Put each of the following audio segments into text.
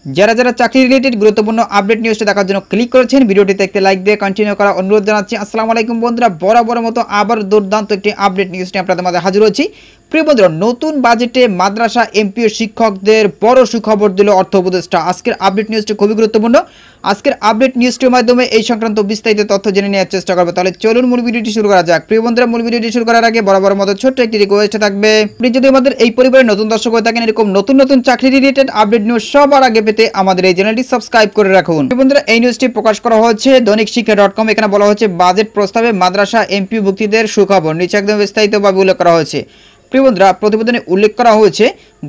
যারা যারা চাকরি রিলেটেড গুরুত্বপূর্ণ আপডেট নিউজটা দেখার জন্য ক্লিক করেছেন, ভিডিওটিতে একটি লাইক দিয়ে কন্টিনিউ করার অনুরোধ জানাচ্ছি। আসসালামু আলাইকুম বন্ধুরা, বরাবর মতো আবার দুর্দান্ত একটি আপডেট নিউজ নিয়ে আপনাদের মাঝে হাজির হচ্ছি। প্রিয় বন্ধুরা, নতুন বাজেটে মাদ্রাসা এমপিও শিক্ষকদের বড় সুখবর দিল অর্থ উপদেষ্টা। আজকের আপডেট নিউজটি খুবই গুরুত্বপূর্ণ। আজকের আপডেট নিউজটির মাধ্যমে এই সংক্রান্ত বিস্তারিত তথ্য জেনে নেওয়ার চেষ্টা করবো। তাহলে চলুন মূল ভিডিওটি শুরু করা যাক। প্রিয় বন্ধুরা, মূল ভিডিওটি শুরু করার আগে বরাবর মতো ছোট্ট একটি রিকোয়েস্ট থাকবে, আপনি যদি আমাদের এই পরিবারের নতুন দর্শক হয়ে থাকেন, এরকম নতুন নতুন চাকরি রিলেটেড আপডেট নিউজ সবার আগে পেতে আমাদের এই চ্যানেলটি সাবস্ক্রাইব করে রাখুন। প্রিয় বন্ধুরা, এই নিউজটি প্রকাশ করা হচ্ছে দৈনিক শিক্ষা.com। এখানে বলা হচ্ছে বাজেট প্রস্তাবে মাদ্রাসা এমপিও ভুক্তিদের সুখবর, নিচে একদম বিস্তারিতভাবে উল্লেখ করা হয়েছে। প্রিয় বন্ধুরা, প্রতিবেদনে উল্লেখ করা হয়েছে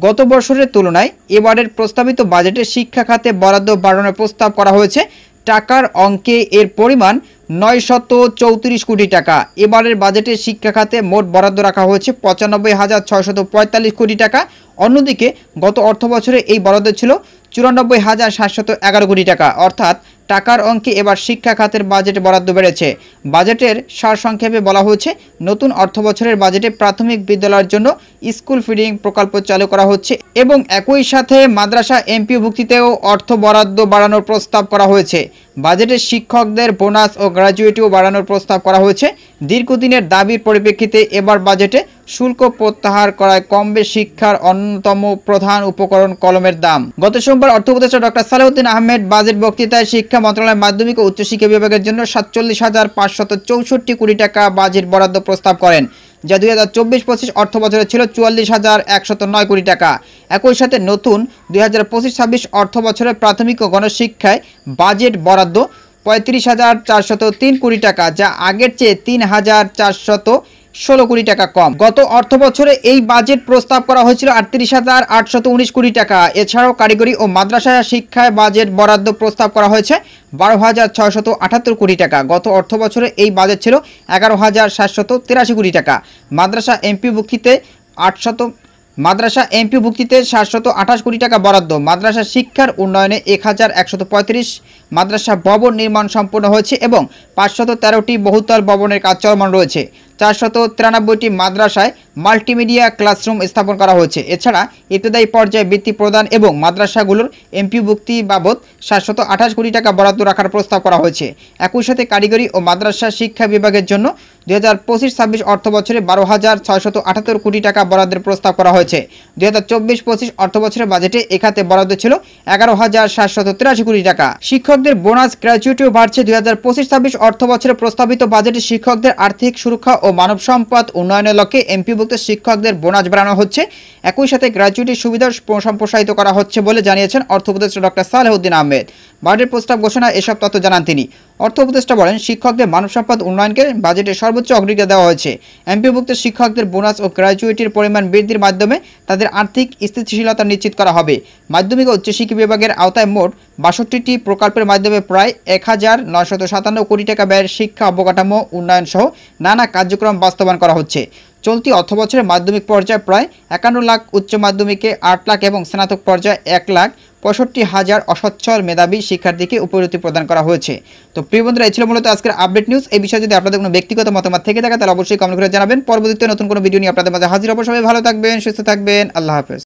গত বছরের তুলনায় এবারের প্রস্তাবিত বাজেটে শিক্ষা খাতে বরাদ্দ বাড়ানোর প্রস্তাব করা হয়েছে। টাকার অঙ্কে এর পরিমাণ 934 কোটি টাকা। এবারের বাজেটে শিক্ষা খাতে মোট বরাদ্দ রাখা হয়েছে 95,645 কোটি টাকা। অন্যদিকে গত অর্থ বছরে এই বরাদ্দ ছিল 94,711 কোটি টাকা। অর্থাৎ টাকার অঙ্কে এবার শিক্ষা খাতের বাজেট বরাদ্দ বেড়েছে। বাজেটের সারসংক্ষেপে বলা হয়েছে, নতুন অর্থ বছরের বাজেটে প্রাথমিক বিদ্যালয়ের জন্য স্কুল ফিডিং প্রকল্প চালু করা হচ্ছে এবং একই সাথে মাদ্রাসা এমপিও ভুক্তিতেও অর্থ বরাদ্দ বাড়ানোর প্রস্তাব করা হয়েছে। বাজেটে শিক্ষকদের বোনাস ও গ্র্যাজুইটিও বাড়ানোর প্রস্তাব করা হয়েছে। দীর্ঘদিনের দাবির পরিপ্রেক্ষিতে এবার বাজেটে শুল্ক প্রত্যাহার করায় কমবে শিক্ষার অন্যতম প্রধান উপকরণ কলমের দাম। গত সোমবার অর্থ উপদেষ্টা ডক্টর সালেউদ্দিন আহমেদ বাজেট বক্তৃতায় শিক্ষা মন্ত্রণালয়ের মাধ্যমিক ও উচ্চশিক্ষা বিভাগের জন্য 47,564 কোটি টাকা বাজেট বরাদ্দ প্রস্তাব করেন, যা 2024-25 অর্থ বছরে ছিল 44,109 কোটি টাকা। একই সাথে নতুন 2025-26 অর্থ বছরে প্রাথমিক ও গণশিক্ষায় বাজেট বরাদ্দ 35,403 কোটি টাকা, যা আগের চেয়ে 3,416 কোটি টাকা কম। গত অর্থ বছরে এই বাজেট প্রস্তাব করা হয়েছিল 38,819 কোটি টাকা। এছাড়াও কারিগরি ও মাদ্রাসা শিক্ষায় বাজেট বরাদ্দ প্রস্তাব করা হয়েছে 12,678 কোটি টাকা। গত অর্থ বছরে এই বাজেট ছিল 11,783 কোটি টাকা। মাদ্রাসা এমপিও ভুক্তিতে 728 কোটি টাকা বরাদ্দ। মাদ্রাসা শিক্ষার উন্নয়নে 1,135 মাদ্রাসা ভবন নির্মাণ সম্পন্ন হয়েছে এবং 513টি বহুতল ভবনের কাজ চলমান রয়েছে। 493টি মাদ্রাসায় মাল্টিমিডিয়া ক্লাসরুম স্থাপন করা হয়েছে। এছাড়া ইবতদায়ী পর্যায়ে বৃত্তি প্রদান এবং মাদ্রাসাগুলোর এমপিও ভুক্তি বাবদ 728 কোটি টাকা বরাদ্দ রাখার প্রস্তাব করা হয়েছে। একই সাথে কারিগরি ও মাদ্রাসা শিক্ষা বিভাগের জন্য 2025-26 অর্থ বছরে 12,678 কোটি টাকা বরাদ্দের প্রস্তাব করা হয়েছে। 2024-25 অর্থ বছরের বাজেটে এখাতে বরাদ্দ ছিল 11,783 কোটি টাকা। শিক্ষকদের বোনাস গ্র্যাজুইটিও বাড়ছে। 2025-26 অর্থ বছরে প্রস্তাবিত বাজেটে শিক্ষকদের আর্থিক সুরক্ষা ও মানব সম্পদ উন্নয়নের লক্ষ্যে এমপিওভুক্ত শিক্ষকদের বোনাস বাড়ানো হচ্ছে। একই সাথে গ্র্যাজুইটির সুবিধা সম্প্রসারিত করা হচ্ছে বলে জানিয়েছেন অর্থ উপদেষ্টা ডক্টর সালেউদ্দিন আহমেদ। বাজেট প্রস্তাব ঘোষণা এসব তথ্য জানান তিনি। অর্থ উপদেষ্টা বলেন, শিক্ষকদের মানব সম্পদ উন্নয়নকে বাজেটে সর্বোচ্চ অগ্রাধিকার দেওয়া হয়েছে। এমপিওভুক্ত শিক্ষকদের বোনাস ও গ্র্যাজুইটির পরিমাণ বৃদ্ধির মাধ্যমে তাদের আর্থিক স্থিতিশীলতা নিশ্চিত করা হবে। মাধ্যমিক ও উচ্চশিক্ষা বিভাগের আওতায় মোট 62টি প্রকল্পের মাধ্যমে প্রায় 1,957 কোটি টাকা ব্যয়ের শিক্ষা অবকাঠামো উন্নয়ন সহ নানা কার্যক্রম বাস্তবায়ন করা হচ্ছে। চলতি অর্থবছরে মাধ্যমিক পর্যায়ে প্রায় 51 লাখ, উচ্চ মাধ্যমিকে 8 লাখ এবং স্নাতক পর্যায়ে 1,65,000 অসচ্ছল মেধাবী শিক্ষার্থীকে উপবৃত্তি প্রদান করা হয়েছে। তো প্রিয় বন্ধুরা, এই ছিল মূলত আজকের আপডেট নিউজ। এই বিষয়ে যদি আপনাদের কোনো ব্যক্তিগত মতামত থেকে থাকে তাহলে অবশ্যই কমেন্ট করে জানাবেন। পরবর্তীতে নতুন কোনো ভিডিও নিয়ে আপনাদের মাঝে হাজির হব। সবাই ভালো থাকবেন, সুস্থ থাকবেন। আল্লাহ হাফেজ।